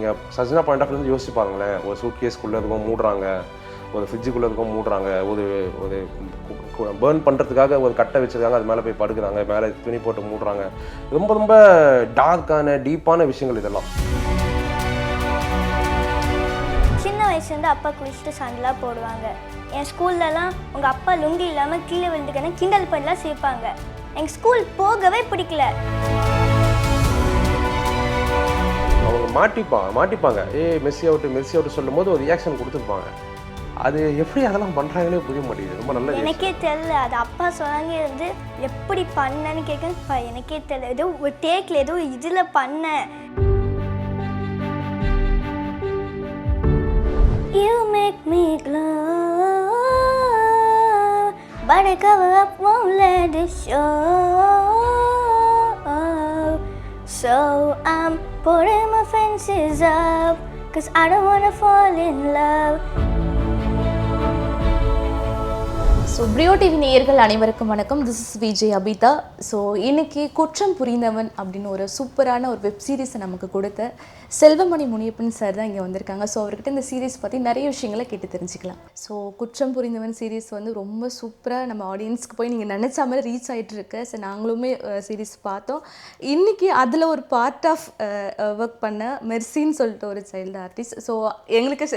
நீங்கள் Sajna point of view யோசிச்சு பாருங்களேன். ஒரு சூட் கேஸ்க்குள்ளே இருக்கும் மூடுறாங்க, ஒரு ஃப்ரிட்ஜுக்குள்ளே இருக்கும் மூடுறாங்க, ஒரு ஒரு பேர்ன் பண்ணுறதுக்காக ஒரு கட்டை வச்சுருக்காங்க, அது மேலே போய் படுக்கிறாங்க, மேலே துணி போட்டு மூடுறாங்க. ரொம்ப ரொம்ப டார்க்கான டீப்பான விஷயங்கள் இதெல்லாம். சின்ன வயசுலேருந்து அப்பா குளிச்சுட்டு சண்டெலாம் போடுவாங்க. என் ஸ்கூல்லலாம் உங்கள் அப்பா லுங்கி இல்லாமல் கீழே விழுந்துக்கன்னு கிண்டல் பண்ணலாம் சிரிப்பாங்க. எங்கள் ஸ்கூல் போகவே பிடிக்கல. அவங்க மாட்டிப்பாங்க மெஸ்ஸி அவுட்டு சொல்லும் போது ஒரு ரியாக்ஷன் கொடுத்துருப்பாங்க. அது எப்படி அதெல்லாம் பண்ணுறாங்களே புரிய மாட்டேங்குது. ரொம்ப நல்ல எனக்கே தெரியல. அது அப்பா சொன்னாங்க வந்து எப்படி பண்ணேன்னு கேட்க எனக்கே தெரியல. ஏதோ ஒரு டேக்கில் ஏதோ இதில் பண்ணேன். You make me glow, but I cover up, won't let it show. So I'm putting my fences up, 'cause I don't wanna fall in love. So பிரியோ டிவி நேயர்கள் அனைவருக்கும் வணக்கம். This is Vijay Abitha. So இன்னைக்கு குற்றம் புரிந்தவன் அப்படின்னு ஒரு சூப்பரான ஒரு வெப் சீரிஸை நமக்கு கொடுத்த செல்வமணி முனியப்பன் சார் தான் இங்கே வந்திருக்காங்க. ஸோ அவர்கிட்ட இந்த சீரிஸ் பற்றி நிறைய விஷயங்களை கேட்டு தெரிஞ்சுக்கலாம். ஸோ குற்றம் புரிந்தவன் சீரிஸ் வந்து ரொம்ப சூப்பராக நம்ம ஆடியன்ஸ்க்கு போய் நீங்கள் நினச்ச மாதிரி ரீச் ஆகிட்டு இருக்கு. ஸோ நாங்களுமே சீரிஸ் பார்த்தோம். இன்றைக்கி அதில் ஒரு பார்ட் ஆஃப் ஒர்க் பண்ண மெர்சின்னு சொல்லிட்டு ஒரு சைல்டு ஆர்டிஸ்ட். ஸோ எங்களுக்கு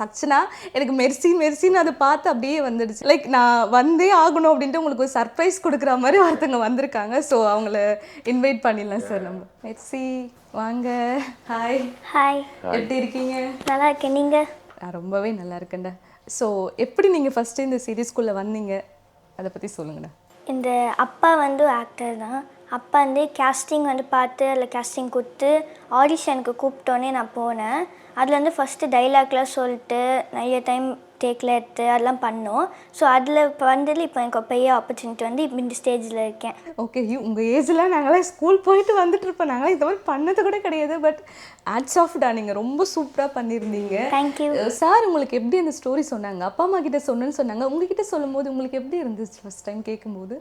சச்சனா எனக்கு மெர்சின்னு அதை பார்த்து அப்படியே வந்துடுச்சு. லைக் நான் வந்தே ஆகணும் அப்படின்ட்டு உங்களுக்கு ஒரு சர்ப்ரைஸ் கொடுக்குற மாதிரி ஒருத்தவங்க வந்திருக்காங்க. ஸோ அவங்கள இன்வைட் பண்ணிடலாம் சார். நம்ம மெர்சி வாங்க. ஹாய். ஹாய், எப்படி இருக்கீங்க? நல்லா இருக்கேன். நீங்கள்? நான் ரொம்பவே நல்லா இருக்கேன்டா. ஸோ எப்படி நீங்கள் ஃபஸ்ட்டு இந்த சீரீஸ்குள்ளே வந்தீங்க, அதை பற்றி சொல்லுங்கண்ணா. இந்த அப்பா வந்து ஆக்டர் தான். அப்பா வந்து கேஸ்டிங் வந்து பார்த்து அதில் கேஸ்டிங் கொடுத்து ஆடிஷனுக்கு கூப்பிட்டோன்னே நான் போனேன். அதில் வந்து ஃபஸ்ட்டு டைலாக்லாம் சொல்லிட்டு நிறைய டைம் டேக்கில் எடுத்து அதெல்லாம் பண்ணோம். ஸோ அதில் இப்போ வந்ததில் இப்போ எனக்கு பெரிய ஆப்பர்ச்சுனிட்டி வந்து இப்போ இந்த ஸ்டேஜில் இருக்கேன். ஓகே, உங்கள் ஏஜ்லாம் நாங்களாம் ஸ்கூல் போயிட்டு வந்துட்டு இருப்போம். நாங்களாம் இந்த மாதிரி பண்ணது கூட கிடையாது. பட் ஆட்ஸ் ஆஃப்டா, நீங்கள் ரொம்ப சூப்பராக பண்ணியிருந்தீங்க. Thank you sir. உங்களுக்கு எப்படி அந்த ஸ்டோரி சொன்னாங்க? அப்பா அம்மா கிட்ட சொன்னேன்னு சொன்னாங்க. உங்ககிட்ட சொல்லும் போது உங்களுக்கு எப்படி இருந்துச்சு ஃபஸ்ட் டைம் கேட்கும்போது?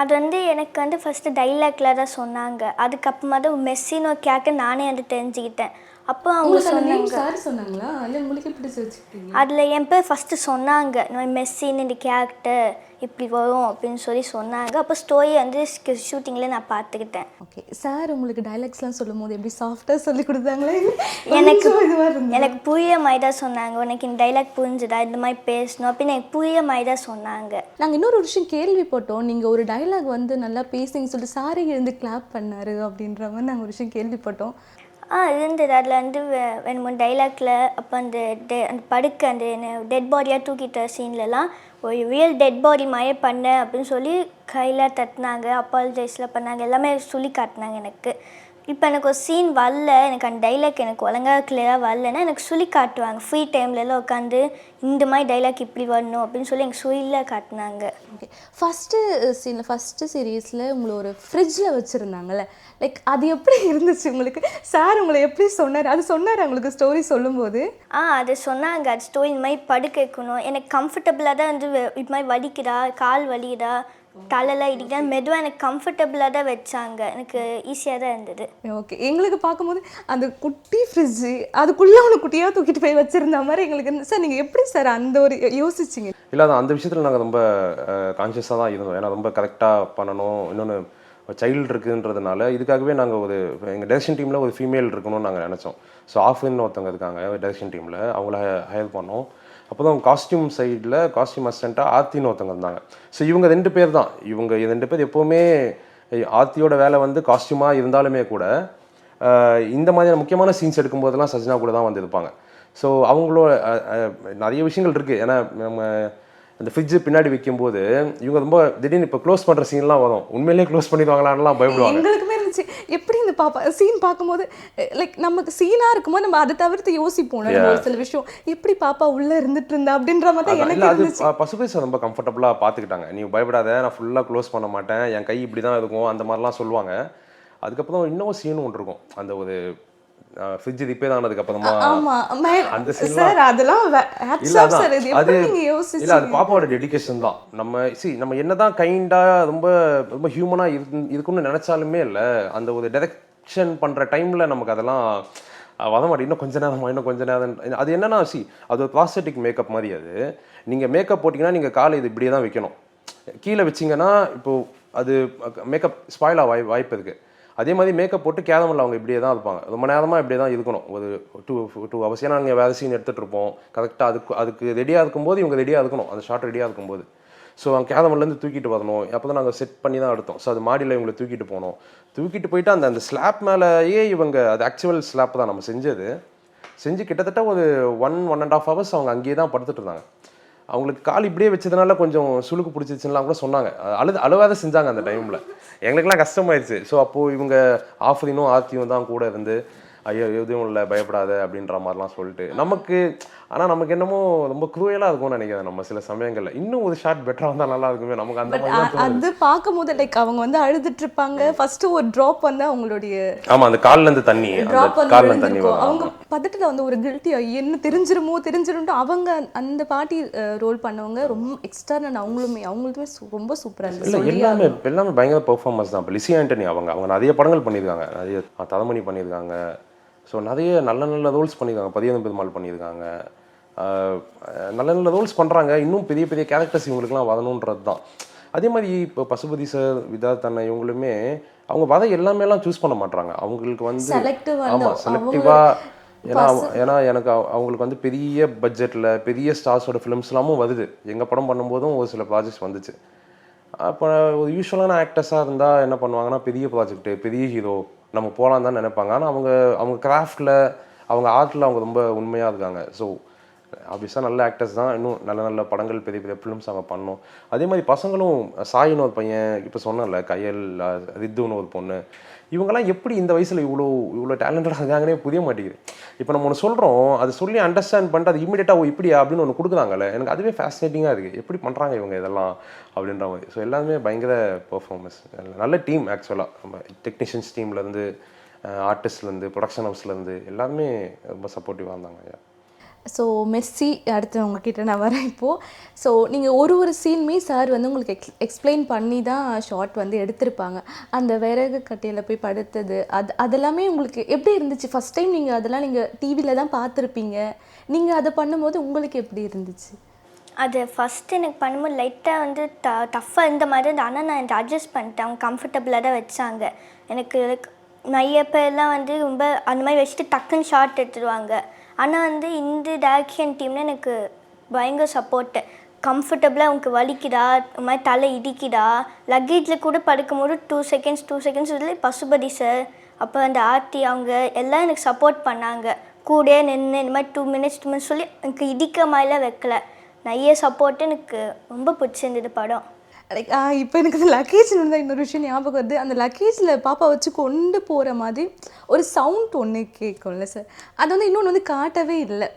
அது வந்து எனக்கு வந்து ஃபஸ்ட்டு டைலாக்ல தான் சொன்னாங்க. அதுக்கப்புறமா தான் மெஸ்ஸின்னு ஒரு கேரக்டர் நானே வந்து தெரிஞ்சுக்கிட்டேன். அப்போ அவங்க சொன்னாங்களா இல்லை உங்களுக்கு எப்படி தெரிஞ்சுக்கிட்டீங்க? அதில் என் பேர் ஃபஸ்ட்டு சொன்னாங்க, இந்த மாதிரி மெஸ்ஸின்னு இந்த கேரக்டர் இப்படி வரும் அப்படின்னு சொல்லி சொன்னாங்க. அப்போ ஸ்டோரி வந்து ஷூட்டிங்கில் நான் பார்த்துக்கிட்டேன். ஓகே சார், உங்களுக்கு டைலாக்ஸ்லாம் சொல்லும் போது எப்படி சாஃப்டாக சொல்லி கொடுத்தாங்களே? எனக்கு புரிய மாதிரி தான் சொன்னாங்க. உனக்கு இந்த டைலாக் புரிஞ்சுதா, இந்த மாதிரி பேசணும் அப்படின்னு எனக்கு புரிய மாதிரி தான் சொன்னாங்க. நாங்கள் இன்னொரு விஷயம் கேள்விப்பட்டோம், நீங்கள் ஒரு டைலாக் வந்து நல்லா பேசுங்க சொல்லிட்டு சாரே இருந்து கிளாப் பண்ணாரு அப்படின்ற மாதிரி நாங்கள் ஒரு விஷயம் கேள்விப்பட்டோம். இருந்தது. அதில் வந்து 2-3 டைலாக்ல அப்போ அந்த படுக்க அந்த டெட் பாடியாக தூக்கிட்ட சீன்லலாம் ஒரு ரியல் டெட் பாடி மாதிரியே பண்ண அப்படின்னு சொல்லி கையில் தட்டினாங்க, அப்பாலஜைஸ்லாம் பண்ணாங்க, எல்லாமே சொல்லி காட்டினாங்க எனக்கு. இப்போ எனக்கு ஒரு சீன் வரல, எனக்கு அந்த டைலாக் எனக்கு ஒழுங்காக கிளியராக வரலன்னா எனக்கு சொல்லி காட்டுவாங்க. ஃப்ரீ டைம்லலாம் உட்காந்து இந்த மாதிரி டைலாக் இப்படி வரணும் அப்படின்னு சொல்லி எனக்கு சொல்லியில் காட்டினாங்க. ஓகே, ஃபஸ்ட்டு சீரீஸில் உங்களை ஒரு ஃப்ரிட்ஜில் வச்சுருந்தாங்கல்ல, லைக் அது எப்படி இருந்துச்சு உங்களுக்கு? சார் உங்களை எப்படி சொன்னார்? அது சொன்னார் உங்களுக்கு ஸ்டோரி சொல்லும்போது? அது சொன்னாங்க. அது ஸ்டோரி இந்த மாதிரி படுக்க வைக்கணும், எனக்கு கம்ஃபர்டபுளாக தான் வந்து இது மாதிரி வலிக்குதா, கால் வலிக்குதா, தலைலாம் இடிக்கிட்டா மெதுவாக எனக்கு கம்ஃபர்டபுளாக தான் வச்சாங்க. எனக்கு ஈஸியாக தான் இருந்தது. ஓகே, எங்களுக்கு பார்க்கும்போது அந்த குட்டி ஃப்ரிட்ஜு அதுக்குள்ளே ஒன்று குட்டியாக தூக்கிட்டு போய் வச்சுருந்த மாதிரி எங்களுக்கு இருந்து. சார் நீங்கள் எப்படி சார் அந்த ஒரு யோசிச்சிங்க? இல்லை, அந்த விஷயத்தில் நாங்கள் ரொம்ப கான்ஷியஸாக தான் இருந்தோம். ஏன்னா ரொம்ப கரெக்டாக பண்ணணும். இன்னொன்று சைல்டு இருக்குன்றதுனால இதுக்காகவே நாங்கள் எங்கள் டைரக்ஷன் டீமில் ஒரு ஃபீமேல் இருக்கணும்னு நாங்கள் நினச்சோம். ஸோ ஆஃப்னு ஒருத்தவங்க இருக்காங்க டைரக்ஷன் டீமில், அவங்கள ஹையர் பண்ணோம். அப்போ தான் காஸ்டியூம் சைடில் காஸ்டியூம் அசிஸ்டண்ட்டாக ஆர்த்தின்னு ஒருத்தவங்க இருந்தாங்க. ஸோ இவங்க 2 பேர் தான். இவங்க 2 பேர் எப்போவுமே ஆர்த்தியோட வேலை வந்து காஸ்டியூமாக இருந்தாலுமே கூட இந்த மாதிரியான முக்கியமான சீன்ஸ் எடுக்கும்போதெல்லாம் சஜ்னா கூட தான் வந்து இருப்பாங்க. ஸோ அவங்களோட நிறைய விஷயங்கள் இருக்குது. ஏன்னா நம்ம அந்த ஃப்ரிட்ஜு பின்னாடி வைக்கும்போது இவங்க ரொம்ப திடீர்னு இப்போ க்ளோஸ் பண்ணுற சீன்லாம் வரும். உண்மையிலேயே க்ளோஸ் பண்ணிடுவாங்களான்லாம் பயப்படுவாங்க. எங்களுக்குமே இருந்துச்சு, எப்படி இந்த சீன் பார்க்கும்போது லைக் நமக்கு சீனாக இருக்கும்போது நம்ம அதை தவிர்த்து யோசிப்போம் ஒரு சில விஷயம், எப்படி பாப்பா உள்ளே இருந்துட்டு இருந்தா அப்படின்ற மாதிரி எனக்கு இருந்துச்சு. பசுபதி சார் ரொம்ப கம்ஃபர்டபுளாக பார்த்துக்கிட்டாங்க. நீ பயப்படாத, நான் ஃபுல்லாக க்ளோஸ் பண்ண மாட்டேன், என் கை இப்படி தான் இருக்கும், அந்த மாதிரிலாம் சொல்லுவாங்க. அதுக்கப்புறம் இன்னும் சீன் ஒன்று இருக்கும், அந்த ஒரு ஃப்ரிட்ஜ் ரிப்பேர் ஆனதுக்கு அப்புறமா அந்த சார் அதெல்லாம் இல்ல, அது பாப்பாவோட டெடிகேஷன் தான். நம்ம என்னதான் கைண்டா ரொம்ப ரொம்ப ஹியூமனா இருக்குன்னு நினைச்சாலுமே இல்லை, அந்த ஒரு டைரக்ஷன் பண்ற டைம்ல நமக்கு அதெல்லாம் வத மாட்டேன், இன்னும் கொஞ்ச நேரமா, இன்னும் கொஞ்ச நேரம். அது என்னன்னா அது ஒரு ப்ராஸ்தட்டிக் மேக்கப் மாதிரி. அது நீங்கள் மேக்கப் போட்டிங்கன்னா நீங்கள் காலை இது இப்படியே தான் வைக்கணும். கீழே வச்சிங்கன்னா இப்போது அது மேக்கப் ஸ்பாயில் ஆக வாய்ப்பு இருக்குது. அதே மாதிரி மேக்கப் போட்டு கேமராவில் அவங்க இப்படியே தான் இருப்பாங்க, ரொம்ப நேரமாக இப்படியே தான் இருக்கணும், ஒரு 2 hours. ஏன்னா நாங்கள் வேறு சீன் எடுத்துகிட்டு இருப்போம், கரெக்டாக அதுக்கு ரெடியாக இருக்கும்போது இவங்க ரெடியாக இருக்கணும், அந்த ஷார்ட் ரெடியாக இருக்கும்போது. ஸோ அவங்க கேமராலேருந்து தூக்கிட்டு வரணும், அப்போ தான் நாங்கள் செட் பண்ணி தான் எடுத்தோம். ஸோ அது மாடியில் இவங்களை தூக்கிட்டு போனோம். தூக்கிட்டு போயிட்டு அந்த ஸ்லாப் மேலேயே இவங்க, அது ஆக்சுவல் ஸ்லாப் தான் நம்ம செஞ்சது. செஞ்சு கிட்டத்தட்ட ஒரு 1.5 hours அவங்க அங்கேயே தான் படுத்துட்டு இருந்தாங்க. அவங்களுக்கு கால் இப்படியே வச்சதுனால கொஞ்சம் சுளுக்கு பிடிச்சிச்சுலாம் கூட சொன்னாங்க. அழுவாத செஞ்சாங்க அந்த டைமில். எங்களுக்கெல்லாம் கஷ்டமாயிடுச்சு. ஸோ அப்போது இவங்க ஆஃப்ரினும் ஆர்த்தியும் தான் கூட இருந்து, ஐயோ எதுவும் இல்லை பயப்படாத அப்படின்ற மாதிரிலாம் சொல்லிட்டு நமக்கு. ஆனால் நமக்கு என்னமோ ரொம்ப குரூயலாக இருக்கும்னு நினைக்கிறேன். நம்ம சில சமயங்களில் இன்னும் ஒரு ஷார்ட் பெட்டராக வந்தால் நல்லா இருக்குமே, நமக்கு அந்த மாதிரி அது பார்க்கும்போது லைக் அவங்க வந்து அழுதுட்டு இருப்பாங்க. ஃபர்ஸ்ட் ஒரு ட்ராப் வந்து அவங்களுடைய ஆமாம் அந்த கால்லேருந்து தண்ணி, ட்ராப் அந்த கால்லேருந்து தண்ணி வந்து வரும். அவங்க பதட்டத்தில் வந்து ஒரு கில்ட்டி என்ன தெரிஞ்சிரும்ட்டு அவங்க அந்த பாட்டி ரோல் பண்ணவங்க ரொம்ப எக்ஸ்ட்ரா. அவங்களுமே ரொம்ப சூப்பராக இல்லை இருந்துச்சு. எல்லாமே பயங்கர பெர்ஃபார்மன்ஸ் தான். இப்போ லிசி ஆண்டனி அவங்க நிறைய படங்கள் பண்ணியிருக்காங்க, நிறைய ததமணி பண்ணியிருக்காங்க. ஸோ நிறைய நல்ல ரோல்ஸ் பண்ணியிருக்காங்க, பதியதும் பெருமாள் பண்ணியிருக்காங்க. நல்ல ரோல்ஸ் பண்ணுறாங்க. இன்னும் பெரிய பெரிய கேரக்டர்ஸ் இவங்களுக்குலாம் வரணுன்றது தான். அதே மாதிரி இப்போ பசுபதி சார், விதார்த் அண்ணா இவங்களுமே அவங்க எல்லாமேலாம் சூஸ் பண்ண மாட்டாங்க. அவங்களுக்கு வந்து ஆமாம் செலக்டிவாக. ஏன்னா எனக்கு அவங்களுக்கு வந்து பெரிய பட்ஜெட்டில் பெரிய ஸ்டார்ஸோட ஃபிலிம்ஸ்லாமும் வருது. எங்கள் படம் பண்ணும்போதும் ஒரு சில ப்ராஜெக்ட்ஸ் வந்துச்சு. அப்போ ஒரு யூஸ்வலான ஆக்டர்ஸாக இருந்தால் என்ன பண்ணுவாங்கன்னா, பெரிய ப்ராஜெக்ட்டு, பெரிய ஹீரோ நம்ம போகலாம் தான் நினைப்பாங்க. ஆனால் அவங்க கிராஃப்டில், அவங்க ஆர்ட்டில் அவங்க ரொம்ப உண்மையாக இருக்காங்க. ஸோ ஆப்வியஸாக நல்ல ஆக்டர்ஸ் தான். இன்னும் நல்ல படங்கள், பெரிய பெரிய ஃபிலிம்ஸ் அவங்க பண்ணோம். அதே மாதிரி பசங்களும், சாயின்னு ஒரு பையன், இப்போ சொன்னல கயல், ரித்துன்னு ஒரு பொண்ணு, இவங்கெல்லாம் எப்படி இந்த வயசில் இவ்வளோ டேலண்டடாக இருக்காங்கன்னே புரிய மாட்டேங்குது. இப்போ நம்ம ஒன்று சொல்கிறோம், அது சொல்லி அண்டர்ஸ்டாண்ட் பண்ணிட்டு அது இமீடியட்டாக இப்படியா அப்படின்னு ஒன்று கொடுக்குறாங்கல்ல, எனக்கு அதுவே ஃபேசினேட்டிங்காக இருக்குது. எப்படி பண்ணுறாங்க இவங்க இதெல்லாம் அப்படின்ற மாதிரி. ஸோ எல்லாமே பயங்கர பெர்ஃபார்மன்ஸ். நல்ல டீம் ஆக்சுவலாக. நம்ம டெக்னீஷியன்ஸ் டீம்லேருந்து, ஆர்டிஸ்ட்லேருந்து, ப்ரொடக்ஷன் ஹவுஸ்லேருந்து எல்லாருமே ரொம்ப சப்போர்ட்டிவாக இருந்தாங்க. ஸோ மெஸ்ஸி, அடுத்து உங்ககிட்ட நான் வரேன் இப்போது. ஸோ நீங்கள் ஒரு சீனுமே சார் வந்து உங்களுக்கு எக்ஸ்பிளைன் பண்ணி தான் ஷார்ட் வந்து எடுத்திருப்பாங்க. அந்த விறகு கட்டையில் போய் படுத்தது, அதெல்லாமே உங்களுக்கு எப்படி இருந்துச்சு? ஃபஸ்ட் டைம் அதெல்லாம் நீங்கள் டிவியில் தான் பார்த்துருப்பீங்க. நீங்கள் அதை பண்ணும்போது உங்களுக்கு எப்படி இருந்துச்சு? அது ஃபஸ்ட்டு எனக்கு பண்ணும்போது லைட்டாக வந்து டஃப்பாக இருந்த மாதிரி இருந்தது. ஆனால் நான் எனக்கு அட்ஜஸ்ட் பண்ணிட்டேன். அவங்க கம்ஃபர்டபுளாக தான் வச்சாங்க. எனக்கு நிறைய பேர்லாம் வந்து ரொம்ப அந்த மாதிரி வச்சுட்டு டக்குன்னு ஷார்ட் எடுத்துடுவாங்க. ஆனால் வந்து இந்த டைரக்ஷன் டீமில் எனக்கு பயங்கர சப்போர்ட்டு. கம்ஃபர்டபுளாக உனக்கு வலிக்குதா, இந்த மாதிரி தலை இடிக்குதா, லக்கேஜில் கூட படுக்கும்போது 2 seconds இதில் பசுபதி சார், அப்போ அந்த ஆர்த்தி அவங்க எல்லாம் எனக்கு சப்போர்ட் பண்ணாங்க. கூட நின்று இந்த மாதிரி 2 minutes சொல்லி எனக்கு இடிக்க மாதிரிலாம் வைக்கல. நிறைய சப்போர்ட்டு. எனக்கு ரொம்ப பிடிச்சிருந்தது படம். லைக் இப்போ எனக்கு அந்த லக்கேஜ் இருந்தால் இன்னொரு விஷயம் ஞாபகம் வருது. அந்த லக்கேஜில் பாப்பா வச்சு கொண்டு போகிற மாதிரி ஒரு சவுண்ட் ஒன்று கேட்கும்ல சார், அது வந்து இன்னொன்று வந்து காட்டவே இல்லை.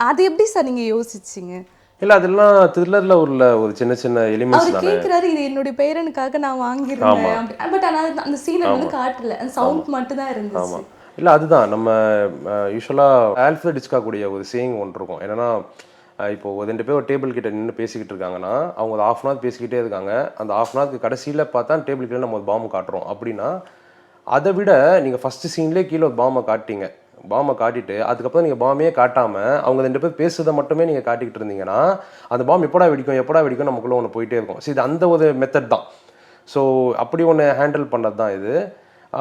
அது எப்படி சார் நீங்கள் யோசிச்சிங்க? இல்லை அதெல்லாம் த்ரில்லரில் உள்ள ஒரு சின்ன எலிமெண்ட்ஸ் அவர் கேட்குறாரு, இது என்னுடைய பேரனுக்காக நான் வாங்கியிருந்தேன். பட் ஆனால் அந்த சீனை வந்து காட்டல, அந்த சவுண்ட் மட்டும் தான் இருந்துச்சு. ஆமாம். இல்லை அதுதான் நம்ம யூஸ்வலாக ஆல்ஃபிரட் ஹிச்காக் கூடிய ஒரு சேயிங் ஒன்று இருக்கும். என்னென்னா, இப்போ ஒரு 2 பேர் ஒரு டேபிள் கிட்ட நின்று பேசிக்கிட்டு இருக்காங்கன்னா, அவங்க ஒரு 1/2 hour பேசிக்கிட்டே இருக்காங்க. அந்த 1/2 hour கடைசியில் பார்த்தா டேபிள் கீழே நம்ம ஒரு பாம்பு காட்டுறோம் அப்படின்னா, அதை விட நீங்கள் ஃபஸ்ட்டு சீன்லேயே கீழே ஒரு பாம்பை காட்டிங்க. பாம்பை காட்டிட்டு அதுக்கப்புறம் நீங்கள் பாம்பே காட்டாமல் அவங்க 2 பேர் பேசுறதை மட்டுமே நீங்கள் காட்டிக்கிட்டு இருந்தீங்கன்னா, அந்த பாம்பு எப்படா வெடிக்கும் நமக்குள்ளே ஒன்று போயிட்டே இருக்கும். ஸோ இது அந்த ஒரு மெத்தட் தான். ஸோ அப்படி ஒன்று ஹேண்டில் பண்ணது தான் இது.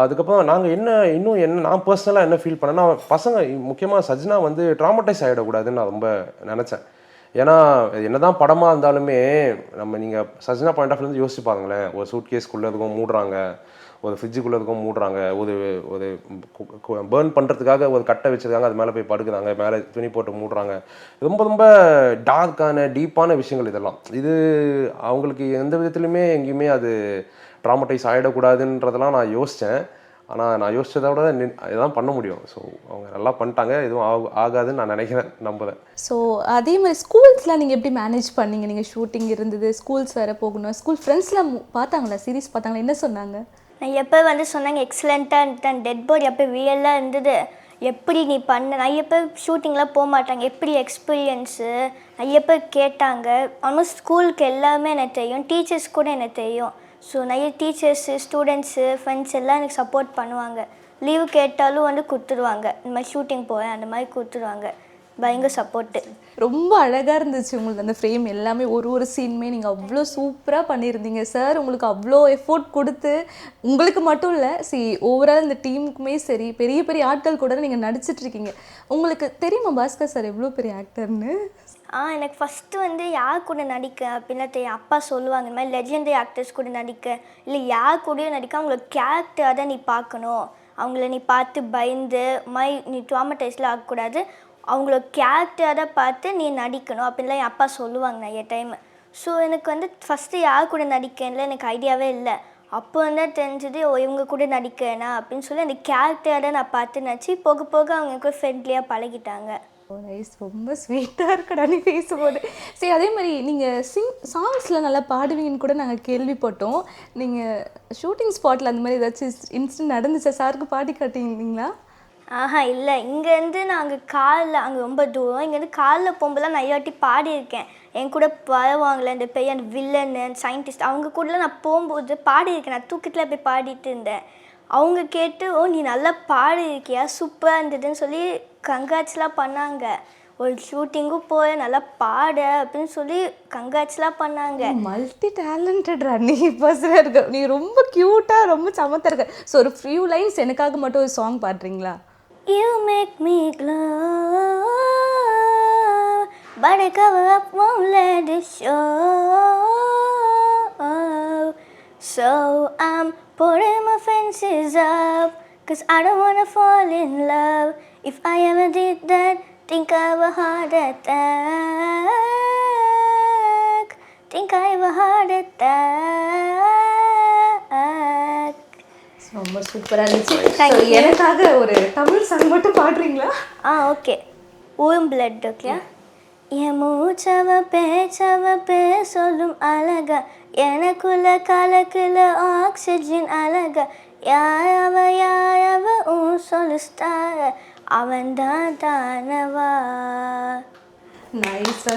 அதுக்கப்புறம் நாங்கள் நான் பர்சனலாக என்ன ஃபீல் பண்ணேன்னா, பசங்க முக்கியமாக சஜ்னா வந்து ட்ராமடைஸ் ஆகிடக்கூடாதுன்னு நான் ரொம்ப நினச்சேன். ஏன்னா என்ன தான் படமாக இருந்தாலுமே நீங்கள் சஜ்னா பாயிண்ட் ஆஃப் வியூலேருந்து யோசிச்சு பாருங்களேன். ஒரு சூட் கேஸ்க்குள்ளே இருக்கும் மூடுறாங்க, ஒரு ஃப்ரிட்ஜுக்குள்ளே இருக்கும் மூடுறாங்க, ஒரு பேர்ன் பண்ணுறதுக்காக ஒரு கட்டை வச்சுருக்காங்க, அது மேலே போய் படுக்குறாங்க, மேலே துணி போட்டு மூடுறாங்க. ரொம்ப ரொம்ப டார்க்கான டீப்பான விஷயங்கள் இதெல்லாம். இது அவங்களுக்கு எந்த விதத்துலையுமே எங்கேயுமே அது ட்ராமடைஸ் ஆகிடக்கூடாதுன்றதெல்லாம் நான் யோசித்தேன். ஆனால் நான் யோசிச்சதை விட இதெல்லாம் பண்ண முடியும். ஸோ அவங்க நல்லா பண்ணிட்டாங்க. எதுவும் ஆகாதுன்னு நான் நம்புகிறேன். ஸோ அதே மாதிரி ஸ்கூல்ஸ்லாம் நீங்கள் எப்படி மேனேஜ் பண்ணீங்க? நீங்கள் ஷூட்டிங் இருந்தது, ஸ்கூல்ஸ் வேறு போகணும், ஸ்கூல் ஃப்ரெண்ட்ஸ்லாம் பார்த்தாங்களா, சீரீஸ் பார்த்தாங்களா, என்ன சொன்னாங்க? நான் எப்போ வந்து சொன்னாங்க எக்ஸலண்ட்டாக இருந்துட்டு, டெட் பாடி அப்போ ரியலாக இருந்தது. எப்படி நீ பண்ண, நிறைய பேர் ஷூட்டிங்லாம் போக மாட்டாங்க, எப்படி எக்ஸ்பீரியன்ஸு நிறைய பேர் கேட்டாங்க. ஆல்மோஸ்ட் ஸ்கூலுக்கு எல்லாமே எனக்கு தெரியும், டீச்சர்ஸ் கூட எனக்கு தெரியும். ஸோ நிறைய டீச்சர்ஸு, ஸ்டூடெண்ட்ஸு, ஃப்ரெண்ட்ஸ் எல்லாம் எனக்கு சப்போர்ட் பண்ணுவாங்க. லீவு கேட்டாலும் வந்து கொடுத்துருவாங்க. இந்த மாதிரி ஷூட்டிங் போகிறேன் அந்த மாதிரி கொடுத்துருவாங்க. பயங்கர சப்போர்ட்டு. ரொம்ப அழகாக இருந்துச்சு உங்களுக்கு அந்த ஃப்ரேம் எல்லாமே. ஒரு சீனுமே நீங்கள் அவ்வளோ சூப்பராக பண்ணியிருந்தீங்க. சார் உங்களுக்கு அவ்வளோ எஃபோர்ட் கொடுத்து உங்களுக்கு மட்டும் இல்லை, ஓவரால் இந்த டீமுக்குமே சரி, பெரிய பெரிய ஆட்கள் கூட நீங்கள் நடிச்சிட்ருக்கீங்க. உங்களுக்கு தெரியுமா பாஸ்கர் சார் எவ்வளோ பெரிய ஆக்டர்னு? எனக்கு ஃபஸ்ட்டு வந்து யார் கூட நடிக்க அப்படின்னா தெரியும். அப்பா சொல்லுவாங்க இந்த மாதிரி லெஜெண்டரி ஆக்டர்ஸ் கூட நடிக்க, இல்லை யார் கூடயும் நடிக்க, அவங்களோட கேரக்டரை தான் நீ பார்க்கணும். அவங்கள நீ பார்த்து பயந்து நீ ட்ராமடைஸ்லாம் ஆகக்கூடாது. அவங்களோட கேரக்டரை பார்த்து நீ நடிக்கணும் அப்படின்லாம் என் அப்பா சொல்லுவாங்க நிறைய டைம். ஸோ எனக்கு வந்து ஃபஸ்ட்டு யார் கூட நடிக்கல எனக்கு ஐடியாவே இல்லை. அப்போ வந்து தெரிஞ்சது இவங்க கூட நடிக்கேனா அப்படின்னு சொல்லி அந்த கேரக்டரை நான் பார்த்து நினச்சி போக போக அவங்க கூட ஃப்ரெண்ட்லியாக பழகிட்டாங்க. நைஸ், ரொம்ப ஸ்வீட்டாக இருக்கடா நீ பேசும்போது. சரி, அதே மாதிரி நீங்கள் சாங்ஸில் நல்லா பாடுவீங்கன்னு கூட நாங்கள் கேள்விப்பட்டோம். நீங்கள் ஷூட்டிங் ஸ்பாட்டில் அந்த மாதிரி ஏதாச்சும் இன்சிடென்ட் நடந்துச்சா? சாருக்கு பாடி காட்டிங்களா? இல்லை. இங்கேருந்து நாங்கள் காரில் அங்கே ரொம்ப தூரம். இங்கேருந்து காரில் போகும்போதெல்லாம் நான் நிறைய வாட்டி பாடியிருக்கேன். என் கூட வருவாங்களே இந்த பெரிய அந்த வில்லனு சயின்டிஸ்ட் அவங்க கூடலாம் நான் போகும்போது பாடியிருக்கேன். நான் தூக்கத்தில் போய் பாடிட்டு இருந்தேன். அவங்க கேட்டு நீ நல்லா பாடியிருக்கியா, சூப்பராக இருந்ததுன்னு சொல்லி கங்க்ராட்ஸ்லாம் பண்ணாங்க. ஒரு ஷூட்டிங்கும் போய் நல்லா பாட அப்படின்னு சொல்லி கங்க்ராட்ஸ்லாம் பண்ணாங்க. மல்டி டேலண்டட்ரா நீ. பர்சனாக இருக்க நீ, ரொம்ப க்யூட்டாக ரொம்ப சமத்தாக இருக்க. ஸோ ஒரு ஃபியூ லைன்ஸ் எனக்காக மட்டும் ஒரு song பாடுறீங்களா? You make me glow, but I cover up, won't let it show. So I'm putting my fences up, 'cause I don't wanna fall in love. If I ever did that, think I have a heart attack. Think I have a heart attack. ரொம்ப சூப்பராக இருந்துச்சு. எனக்காக ஒரு Tamil song மட்டும் பாடுறீங்களா? Okay. ஊரும் blood okay. என் மூச்சவ பேச்சவ சொல்லும் அழகா, எனக்குள்ள கலக்குல ஆக்சிஜன் அழகா, யாரவ சொல்லு ஸ்டார், அவன் தான் தானவா. நைஸ்,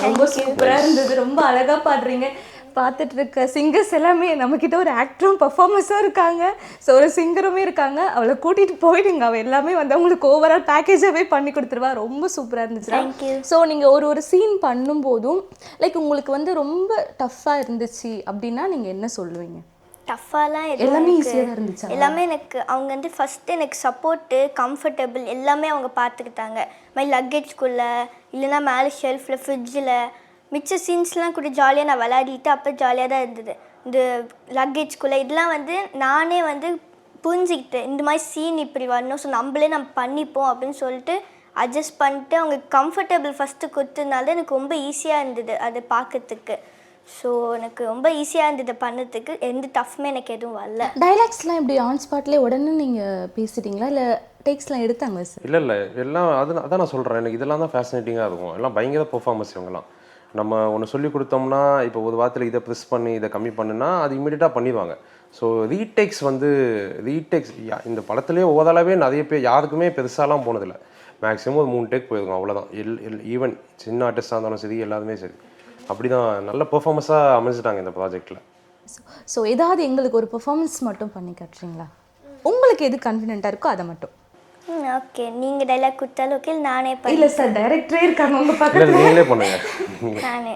ரொம்ப சூப்பராக இருந்தது. ரொம்ப அழகாக பாடுறீங்க. பார்த்துட்டு இருக்க சிங்கர்ஸ் எல்லாமே நம்மக்கிட்ட ஒரு ஆக்டரும் பர்ஃபார்மன்ஸும் இருக்காங்க. ஸோ ஒரு சிங்கருமே இருக்காங்க. அவளை கூட்டிகிட்டு போயிடுங்க. அவள் எல்லாமே வந்து அவங்களுக்கு ஓவரால் பேக்கேஜாகவே பண்ணி கொடுத்துருவா. ரொம்ப சூப்பராக இருந்துச்சு. ஸோ நீங்கள் ஒரு சீன் பண்ணும்போதும் லைக் உங்களுக்கு வந்து ரொம்ப டஃப்பாக இருந்துச்சு அப்படின்னா நீங்கள் என்ன சொல்லுவீங்க? டஃப்பாலாம் எல்லாமே ஈஸியாக தான் இருந்துச்சு. எல்லாமே எனக்கு அவங்க வந்து ஃபஸ்ட்டு எனக்கு சப்போர்ட்டு கம்ஃபர்டபுள் எல்லாமே அவங்க பார்த்துக்கிட்டாங்க. மை லக்கேஜ்குள்ளே இல்லைன்னா மேலே ஷெல்ஃபில் ஃப்ரிட்ஜில் மிச்ச சீன்ஸ்லாம் கூட ஜாலியாக நான் விளையாடிட்டு அப்போ ஜாலியாக தான் இருந்தது. இந்த லக்கேஜ்குள்ளே இதெல்லாம் வந்து நானே வந்து புரிஞ்சுக்கிட்டேன். இந்த மாதிரி சீன் இப்படி வரணும், ஸோ நம்ம பண்ணிப்போம் அப்படின்னு சொல்லிட்டு அட்ஜஸ்ட் பண்ணிட்டு அவங்க கம்ஃபர்டபுள் ஃபஸ்ட்டு கொடுத்ததுனால எனக்கு ரொம்ப ஈஸியாக இருந்தது அது பார்க்கறதுக்கு. ஸோ எனக்கு ரொம்ப ஈஸியாக இருந்தது பண்ணதுக்கு. எந்த டஃப்மே எனக்கு எதுவும் வரல. டைலாக்ஸ்லாம் இப்படி ஆன் ஸ்பாட்லேயே உடனே நீங்கள் பேசிட்டீங்களா இல்லை டேக்ஸ்லாம் எடுத்தாங்க சார்? இல்லை எல்லாம் அதான் நான் சொல்கிறேன். எனக்கு இதெல்லாம் தான் ஃபேசினேட்டிங்காக இருக்கும். எல்லாம் பயங்கர பெர்ஃபார்மன்ஸ். இவங்கெல்லாம் நம்ம ஒன்று சொல்லி கொடுத்தோம்னா இப்போ ஒரு வாரத்தில் இதை ப்ரெஸ் பண்ணி இதை கம்மி பண்ணுன்னா அது இமீடியட்டாக பண்ணிடுவாங்க. ஸோ ரீடேக்ஸ் இந்த படத்துலேயே ஓவராலாகவே நிறைய பேர் யாருக்குமே பெருசாலாம் போனதில்லை. மேக்ஸிமம் ஒரு 3 டேக் போயிருக்கும், அவ்வளோதான். ஈவன் சின்ன ஆர்டிஸ்டாக இருந்தாலும் சரி, எல்லாருமே சரி அப்படி தான் நல்ல பெர்ஃபார்மன்ஸாக அமைஞ்சிட்டாங்க இந்த ப்ராஜெக்டில். ஸோ ஏதாவது எங்களுக்கு ஒரு பெர்ஃபார்மன்ஸ் மட்டும் பண்ணி காட்டுறீங்களா? உங்களுக்கு எது கன்ஃபிடென்ட்டாக இருக்கோ அதை மட்டும். ஓகே, நீங்கள் டைலாக் கொடுத்தாலும் ஓகே, நானே இல்லை சார், டைரக்டரே இருக்காங்க உங்கள் பக்கத்தில், நீங்களே பண்ணுங்க. நானே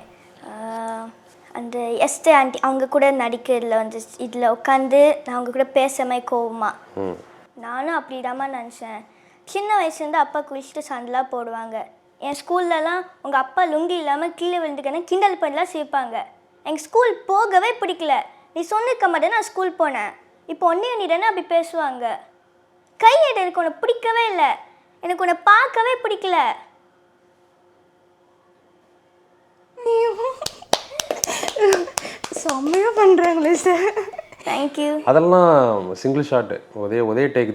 அந்த எஸ்டர் ஆண்டி அவங்க கூட நடிக்கிறதுல வந்து இதில் உட்காந்து நான் அவங்க கூட பேச மாதிரி கோவமா நானும் அப்படிதாம்மா நினச்சேன். சின்ன வயசுலேருந்து அப்பா குளிச்சுட்டு சண்டெலாம் போடுவாங்க. என் ஸ்கூல்லலாம் உங்கள் அப்பா லுங்கி இல்லாமல் கீழே விழுந்துக்கன்னு கிண்டல் பண்ணலாம் சிரிப்பாங்க. எங்கள் ஸ்கூல் போகவே பிடிக்கல. நீ சொன்னிருக்க மாட்டேன் நான் ஸ்கூல் போனேன். இப்போ நீ தானே அப்படி பேசுவாங்க. கையெடு, எனக்கு உன்னை பிடிக்கவே இல்லை, எனக்கு உன்னை பார்க்கவே பிடிக்கல. செம்மையாக பண்ணுறாங்களே சார். தேங்க்யூ. அதெல்லாம் சிங்கிள் ஷாட்டு, ஒரே டேக்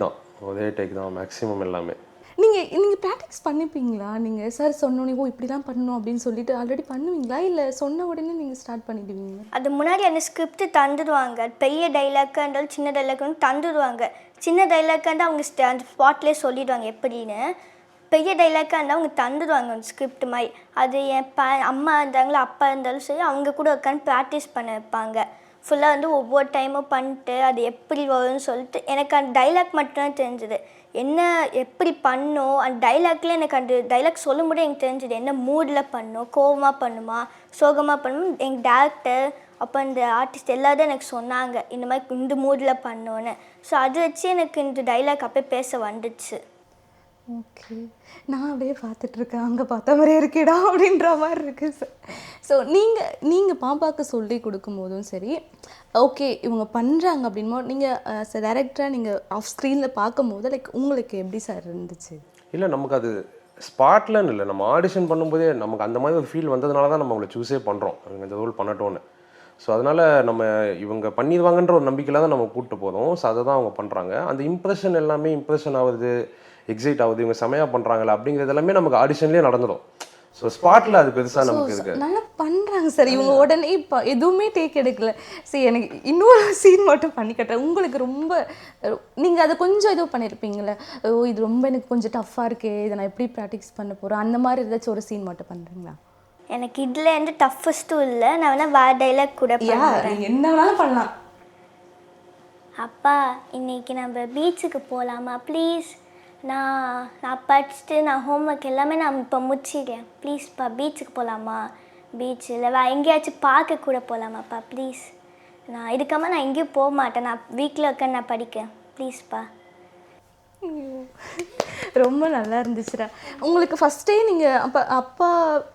தான் மேக்ஸிமம் எல்லாமே. நீங்கள் ப்ராக்டிஸ் பண்ணிப்பீங்களா? நீங்கள் சார் சொன்னோன்னே இப்படிலாம் பண்ணணும் அப்படின்னு சொல்லிட்டு ஆல்ரெடி பண்ணுவீங்களா, இல்லை சொன்ன உடனே நீங்கள் ஸ்டார்ட் பண்ணிடுவீங்க? அது முன்னாடி அந்த ஸ்கிரிப்ட் தந்துடுவாங்க. பெரிய டைலாக்காக இருந்தாலும் சின்ன டைலாக்னு தந்துடுவாங்க. சின்ன டைலாக்காக இருந்தால் அவங்க அந்த ஸ்பாட்லேயே சொல்லிடுவாங்க எப்படின்னு. பெரிய டைலாக்காக இருந்தால் அவங்க தந்துடுவாங்க அந்த ஸ்கிரிப்ட் மாதிரி. அது என் அம்மா இருந்தாங்களோ அப்பா இருந்தாலும் சரி, அவங்க கூட உட்காந்து ப்ராக்டிஸ் பண்ண வைப்பாங்க. ஃபுல்லாக வந்து ஒவ்வொரு டைமும் பண்ணிட்டு அது எப்படி வரும்னு சொல்லிட்டு எனக்கு அந்த டைலாக் மட்டும்தான் தெரிஞ்சுது. என்ன எப்படி பண்ணணும் அந்த டைலாக்ல எனக்கு அந்த டைலாக் சொல்லும்போது எனக்கு தெரிஞ்சுது என்ன மூடில் பண்ணணும், கோவமாக பண்ணுமா சோகமாக பண்ணணும். எங்கள் டேரக்டர் அப்போ அந்த ஆர்டிஸ்ட் எல்லாரும் எனக்கு சொன்னாங்க இந்த மாதிரி இந்த மூடில் பண்ணோன்னு. ஸோ அதை வச்சு எனக்கு இந்த டைலாக் அப்போ பேச வந்துச்சு. ஓகே, நான் அப்படியே பார்த்துட்ருக்கேன், அங்கே பார்த்த மாதிரியே இருக்கேடா அப்படின்ற மாதிரி இருக்குது சார். ஸோ நீங்கள் பாப்பாவுக்கு சொல்லி கொடுக்கும்போதும் சரி, ஓகே இவங்க பண்ணுறாங்க அப்படின்போது நீங்கள் சார் டேரக்டராக நீங்கள் ஆஃப் ஸ்க்ரீனில் பார்க்கும்போது லைக் உங்களுக்கு எப்படி சார் இருந்துச்சு? இல்லை நமக்கு அது ஸ்பாட்லன்னு இல்லை, நம்ம ஆடிஷன் பண்ணும்போதே நமக்கு அந்த மாதிரி ஒரு ஃபீல் வந்ததுனால தான் நம்ம அவங்கள சூஸே பண்ணுறோம், இவங்க இந்த ரோல் பண்ணட்டோன்னு. ஸோ அதனால் நம்ம இவங்க பண்ணிடுவாங்கன்ற ஒரு நம்பிக்கையில் தான் நம்ம கூப்பிட்டு போகிறோம். ஸோ அதை தான் அவங்க பண்ணுறாங்க. அந்த இம்ப்ரெஷன் எல்லாமே இம்ப்ரெஷன் ஆகுது, எக்ஸைட் ஆகுது, இவங்க செமையாக பண்ணுறாங்களா அப்படிங்கிறது எல்லாமே நமக்கு ஆடிஷன்லேயே நடந்துடும். ஸோ ஸ்பாட்டில் அது பெருசாக நமக்கு இருக்குது. நல்லா பண்ணுறாங்க சார் இவங்க. உடனே இப்போ எதுவுமே டேக் எடுக்கல. சரி எனக்கு இன்னொரு சீன் மட்டும் பண்ணி கட்டுறேன். உங்களுக்கு ரொம்ப நீங்கள் அதை கொஞ்சம் ஏதோ பண்ணியிருப்பீங்களே, ஓ இது ரொம்ப எனக்கு கொஞ்சம் டஃப்பாக இருக்கே, இதை நான் எப்படி ப்ராக்டிஸ் பண்ண போகிறேன், அந்த மாதிரி ஏதாச்சும் ஒரு சீன் மட்டும் பண்ணுறீங்களா? எனக்கு இதில் எந்த டஃபஸ்ட்டும் இல்லை. நான் வேணால் வேறு டைலாக் கூட நீங்கள் என்ன வேணாலும் பண்ணலாம். அப்பா இன்னைக்கு நம்ம பீச்சுக்கு போகலாமா ப்ளீஸ்? நான் படிச்சுட்டு நான் ஹோம்ஒர்க் எல்லாமே நான் இப்போ முடிச்சிடுறேன். ப்ளீஸ்ப்பா பீச்சுக்கு போகலாமா? பீச்சில் எங்கேயாச்சும் பார்க்க கூட போகலாமாப்பா ப்ளீஸ்? நான் இதுக்காம நான் எங்கேயும் போக மாட்டேன், நான் வீட்டில் உட்காந்து நான் படிக்கிறேன் ப்ளீஸ்ப்பா. ரொம்ப நல்லா இருந்துச்சுடா. உங்களுக்கு ஃபஸ்ட்டே நீங்கள்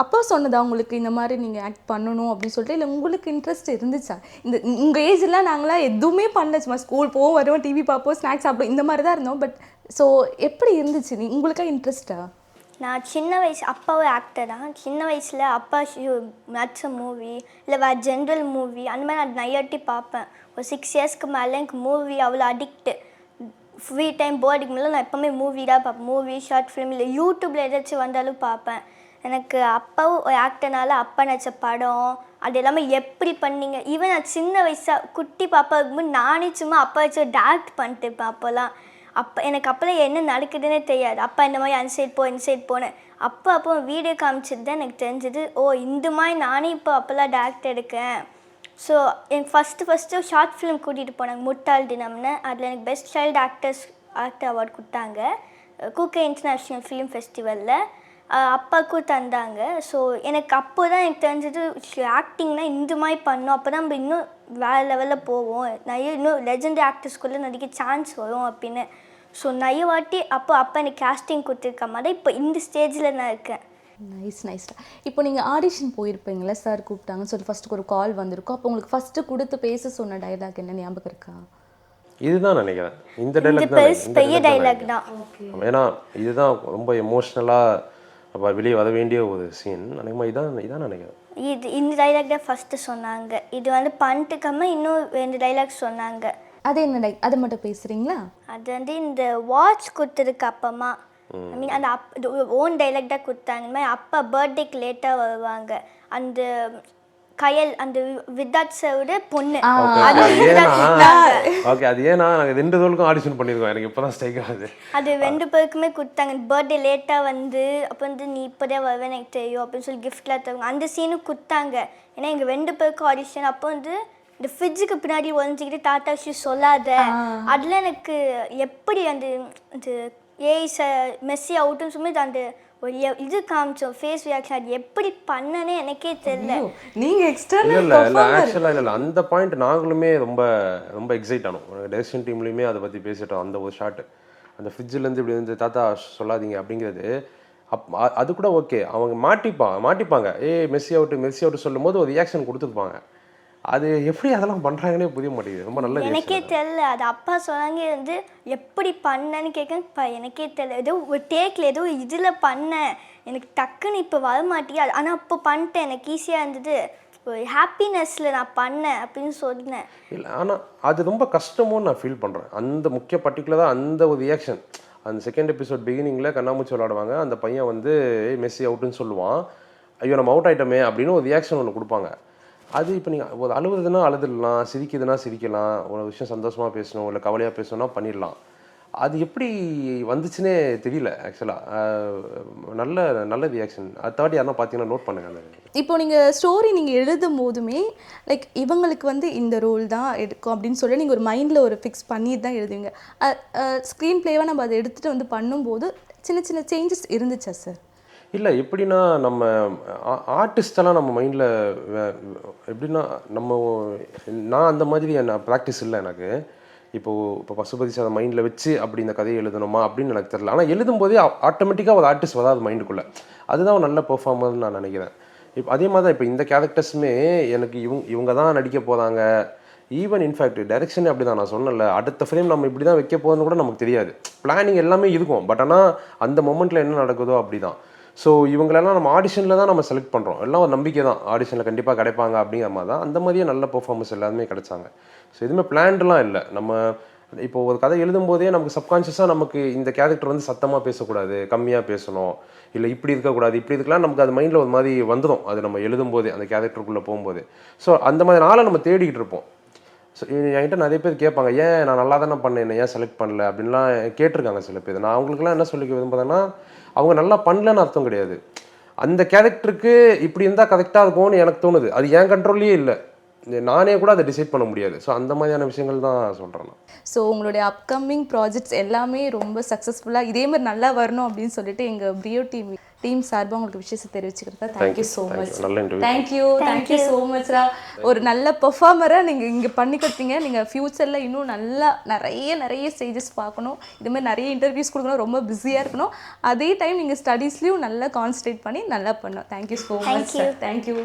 அப்பா சொன்னதா உங்களுக்கு இந்த மாதிரி நீங்கள் ஆக்ட் பண்ணணும் அப்படின்னு சொல்லிட்டு, இல்லை உங்களுக்கு இன்ட்ரெஸ்ட் இருந்துச்சா? இந்த உங்கள் ஏஜ்லாம் நாங்களாம் எதுவுமே பண்ணல, சும்மா ஸ்கூல் போவோம் வருவோம் டிவி பார்ப்போம் ஸ்நாக்ஸ் சாப்பிடுவோம் இந்த மாதிரி தான் இருந்தோம். பட் ஸோ எப்படி இருந்துச்சு உங்களுக்கா இன்ட்ரெஸ்ட்டா? நான் சின்ன வயசு அப்பாவும் ஆக்டர் தான். சின்ன வயசில் அப்பா நடிச்ச மூவி இல்லை வேறு ஜென்ரல் மூவி அந்த மாதிரி நான் நிறையாட்டி பார்ப்பேன். ஒரு 6 இயர்ஸ்க்கு மேலே எனக்கு மூவி அவ்வளோ அடிக்ட்டு. ஃப்ரீ டைம் போர் அடிக்கும்போது நான் எப்போவுமே மூவி தான் பார்ப்பேன். மூவி ஷார்ட் ஃபிலிம் இல்லை யூடியூப்பில் ஏதாச்சும் வந்தாலும் பார்ப்பேன். எனக்கு அப்பாவும் ஒரு ஆக்டர்னால அப்பா நடிச்ச படம் அது எல்லாமே எப்படி பண்ணீங்க, ஈவன் நான் சின்ன வயசாக குட்டி பாப்பா இருக்கும்போது நானே சும்மா அப்பா வச்சு டேரக்ட் பண்ணிட்டு இருப்பேன். எனக்கு அப்போல்லாம் என்ன நடக்குதுன்னே தெரியாது. அப்பா இந்த மாதிரி அந்த சைட் போனேன். அப்போ வீடியோ காமிச்சிட்டு தான் எனக்கு தெரிஞ்சது, ஓ இந்த மாதிரி நானே அப்போல்லாம் டேரக்ட் எடுக்கேன். ஸோ எனக்கு ஃபஸ்ட்டு ஷார்ட் ஃபிலிம் கூட்டிகிட்டு போனாங்க முட்டாள் தினம்னு. அதில் எனக்கு பெஸ்ட் சைல்டு ஆக்டர் அவார்ட் கொடுத்தாங்க கூக்கே இன்டர்நேஷ்னல் ஃபிலிம் ஃபெஸ்டிவலில். அப்பாவுக்கும் தந்தாங்க. ஸோ எனக்கு அப்போ தான் எனக்கு தெரிஞ்சது ஆக்டிங்னால் இந்த மாதிரி பண்ணோம், அப்போ தான் நம்ம இன்னும் வேறு லெவலில் போவோம், இன்னும் லெஜெண்டரி ஆக்டர்ஸ்குள்ளே நடிக்க சான்ஸ் வரும் அப்படின்னு. ஸோ நிறைய வாட்டி அப்பா எனக்கு கேஸ்டிங் கொடுத்துருக்க மாதிரி இப்போ இந்த ஸ்டேஜில் நான் இருக்கேன். நைஸ்டா. இப்போ நீங்கள் ஆடிஷன் போயிருப்பீங்களே, சார் கூப்பிட்டாங்கன்னு சொல்லி ஃபஸ்ட்டுக்கு ஒரு கால் வந்திருக்கும். அப்போ உங்களுக்கு ஃபஸ்ட்டு கொடுத்து பேச சொன்ன டைலாக் என்ன ஞாபகம் இருக்கா? இதுதான் நினைக்கிறேன், இந்த டைலாக் பெரிய டைலாக் தான். ஏன்னா இதுதான் ரொம்ப எமோஷ்னலாக அப்போ வெளியே வர வேண்டிய ஒரு சீன். நினைக்கிறேன் இதான் நினைக்கிறேன். இந்த டைலாக் தான் ஃபஸ்ட்டு சொன்னாங்க. இது வந்து பண்ணிட்டுக்காம இன்னும் 2 டைலாக் சொன்னாங்க. அது என்ன அதை மட்டும் பேசுகிறீங்களா? அது வந்து இந்த வாட்ச் கொடுத்ததுக்கு அப்பமா ஐ மீன் அந்த ஓன் டைலாக் தான் கொடுத்தாங்க. இந்த மாதிரி அப்பா பர்த்டேக்கு லேட்டாக வருவாங்க. அந்த கயல் அந்த வித்தாத் சாரோட பொண்ணு ஓகே, அது ஏன்னா நாங்கள் 2 ரோலுக்கும் ஆடிஷன் பண்ணியிருக்கோம். எனக்கு இப்போ தான் ஸ்ட்ரைக் ஆகுது. அது 2 பேருக்குமே கொடுத்தாங்க. பர்த்டே லேட்டாக வந்து அப்போ வந்து நீ இப்போதே வருவேன் எனக்கு தெரியும் அப்படின்னு சொல்லி கிஃப்ட்லாம் தருவாங்க. அந்த சீனும் கொடுத்தாங்க. ஏன்னா எங்கள் 2 பேருக்கும் ஆடிஷன். அப்போ வந்து இந்த ஃப்ரிட்ஜுக்கு பின்னாடி ஒழிஞ்சிக்கிட்டு டாட்டா ஷூ சொல்லாத அதில் எனக்கு எப்படி அந்த மெஸ்ஸி அவுட்டுன்னு சொல்லி அந்த ஒரு இது காமிச்சோம் ஃபேஸ் ரியாக்ஷன். அது எப்படி பண்ணனே எனக்கே தெரியல. நீங்கள் எக்ஸ்டர்னல் இல்லை ஆக்சுவலாக இல்லை, அந்த பாயிண்ட் நாங்களுமே ரொம்ப ரொம்ப எக்ஸைட் ஆனோம். டைரக்ஷன் டீம்லேயுமே அதை பற்றி பேசிட்டோம். அந்த ஒரு ஷாட்டு அந்த ஃப்ரிட்ஜிலேருந்து இப்படி வந்து தாத்தா சொல்லாதீங்க அப்படிங்கிறது அது கூட ஓகே. அவங்க மாட்டிப்பாங்க மெஸ்ஸி அவுட்டு சொல்லும் போது ஒரு ரியாக்ஷன் கொடுத்துருப்பாங்க. அது எப்படி அதெல்லாம் பண்ணுறாங்கன்னே புரிய மாட்டேங்குது. ரொம்ப நல்ல எனக்கே தெரியல. அது அப்பா சொன்னாங்க வந்து எப்படி பண்ணேன்னு கேட்க எனக்கே தெரியல. ஏதோ ஒரு டேக்கில் ஏதோ இதில் பண்ணேன் எனக்கு டக்குன்னு இப்போ வர மாட்டேங்குது. ஆனால் அப்போ பண்ணிட்டேன், எனக்கு ஈஸியாக இருந்தது, ஒரு ஹாப்பினஸில் நான் பண்ணேன் அப்படின்னு சொன்னேன். இல்லை ஆனால் அது ரொம்ப கஷ்டமோன்னு நான் ஃபீல் பண்ணுறேன். அந்த முக்கிய பர்டிகுலராக அந்த ஒரு ரியாக்ஷன் அந்த செகண்ட் எபிசோட் பிகினிங்கில் கண்ணாமூச்சி விளாடுவாங்க. அந்த பையன் வந்து மெஸ்ஸி அவுட்டுன்னு சொல்லுவான். ஐயோ நம்ம அவுட் ஆகிட்டோமே அப்படின்னு ஒரு ரியாக்ஷன் ஒன்று கொடுப்பாங்க. அது இப்போ நீங்கள் ஒரு அழுவுறதுன்னா அழுதுடலாம், சிரிக்குதுன்னா சிரிக்கலாம், ஒரு விஷயம் சந்தோஷமாக பேசணும் இல்லை கவலையாக பேசணும்னா பண்ணிடலாம். அது எப்படி வந்துச்சுன்னே தெரியல ஆக்சுவலாக. நல்ல நல்ல ரியாக்ஷன். அது தாட்டி யாருன்னா பார்த்தீங்கன்னா நோட் பண்ணுங்க அந்த. இப்போ நீங்கள் ஸ்டோரி நீங்கள் எழுதும் போதுமே லைக் இவங்களுக்கு வந்து இந்த ரோல் தான் எடுக்கும் அப்படின்னு சொல்லி நீங்கள் ஒரு மைண்டில் ஒரு ஃபிக்ஸ் பண்ணி தான் எழுதுவீங்க. ஸ்க்ரீன் ப்ளேவாக நம்ம அதை எடுத்துகிட்டு வந்து பண்ணும்போது சின்ன சின்ன சேஞ்சஸ் இருந்துச்சா சார்? இல்லை எப்படின்னா நம்ம ஆர்டிஸ்டெல்லாம் நம்ம மைண்டில் எப்படின்னா நான் அந்த மாதிரி என்ன ப்ராக்டிஸ் இல்லை எனக்கு. இப்போ பசுபதி சார் மைண்டில் வச்சு அப்படி இந்த கதையை எழுதணுமா அப்படின்னு எனக்கு தெரியல. ஆனால் எழுதும்போதே ஆட்டோமேட்டிக்காக ஒரு ஆர்டிஸ்ட் வராது மைண்டுக்குள்ளே. அதுதான் ஒரு நல்ல பெர்ஃபார்மர்னு நான் நினைக்கிறேன். இப்போ அதே மாதிரி தான் இப்போ இந்த கேரக்டர்ஸுமே எனக்கு இவங்க தான் நடிக்க போகிறாங்க. ஈவன் இன்ஃபேக்ட் டைரக்ஷனே அப்படி தான். நான் சொன்னல, அடுத்த ஃப்ரேம் நம்ம இப்படி தான் வைக்க போகிறதுன்னு கூட நமக்கு தெரியாது. பிளானிங் எல்லாமே இருக்கும், பட் ஆனால் அந்த மொமெண்ட்டில் என்ன நடக்குதோ அப்படி தான். ஸோ இவங்களெல்லாம் நம்ம ஆடிஷனில் தான் நம்ம செலக்ட் பண்ணுறோம். எல்லாம் ஒரு நம்பிக்கை தான், ஆடிஷனில் கண்டிப்பாக கிடைப்பாங்க அப்படிங்கிற மாதிரி தான். அந்த மாதிரியே நல்ல பெர்ஃபார்மன்ஸ் எல்லாருமே கிடைச்சாங்க. ஸோ எதுவுமே பிளான்டெலாம் இல்லை. நம்ம இப்போ ஒரு கதை எழுதும்போதே நமக்கு சப்கான்ஷியஸாக நமக்கு இந்த கேரக்டர் வந்து சத்தமாக பேசக்கூடாது, கம்மியாக பேசணும், இல்லை இப்படி இருக்கக்கூடாது, இப்படி இருக்கலாம், நமக்கு அது மைண்டில் ஒரு மாதிரி வந்துடும். அது நம்ம எழுதும்போதே அந்த கேரக்டருக்குள்ளே போகும்போது. ஸோ அந்த மாதிரி நாளை நம்ம தேடிக்கிட்டு இருப்போம். ஸோ என்கிட்ட நிறைய பேர் கேட்பாங்க, ஏன் நான் நல்லா தானே பண்ணேன், ஏன் செலக்ட் பண்ணல அப்படின்லாம் கேட்டிருக்காங்க சில பேர். நான் அவங்களுக்குலாம் என்ன சொல்லி விரும்புகிறேன்னா, அவங்க நல்லா பண்ணலன்னு அர்த்தம் கிடையாது. அந்த கேரக்டருக்கு இப்படி இருந்தால் கரெக்டாக இருக்கும்னு எனக்கு தோணுது. அது என் கண்ட்ரோல்லையே இல்லை, நானே கூட அதை டிசைட் பண்ண முடியாது. ஸோ அந்த மாதிரியான விஷயங்கள் தான் சொல்கிறேன் நான். ஸோ உங்களுடைய அப்கமிங் ப்ராஜெக்ட்ஸ் எல்லாமே ரொம்ப சக்ஸஸ்ஃபுல்லாக இதே மாதிரி நல்லா வரணும் அப்படின்னு சொல்லிட்டு எங்கள் பிரியோ டீம் சார்பாக உங்களுக்கு விஷயத்தை தெரிவிச்சுக்கிறதா. Thank you so much. நல்ல இன்டர்வியூ. தேங்க்யூ ஸோ மச்ரா. ஒரு நல்ல பெர்ஃபார்மராக நீங்கள் இங்கே பண்ணி கொடுத்தீங்க. நீங்கள் ஃப்யூச்சரில் இன்னும் நல்லா நிறைய ஸ்டேஜஸ் பார்க்கணும், இதுமாதிரி நிறைய இன்டர்வியூஸ் கொடுக்கணும், ரொம்ப பிஸியாக இருக்கணும். அதே டைம் நீங்கள் ஸ்டடீஸ்லேயும் நல்லா கான்சன்ட்ரேட் பண்ணி நல்லா பண்ணணும். Thank you so much sir. Thank you.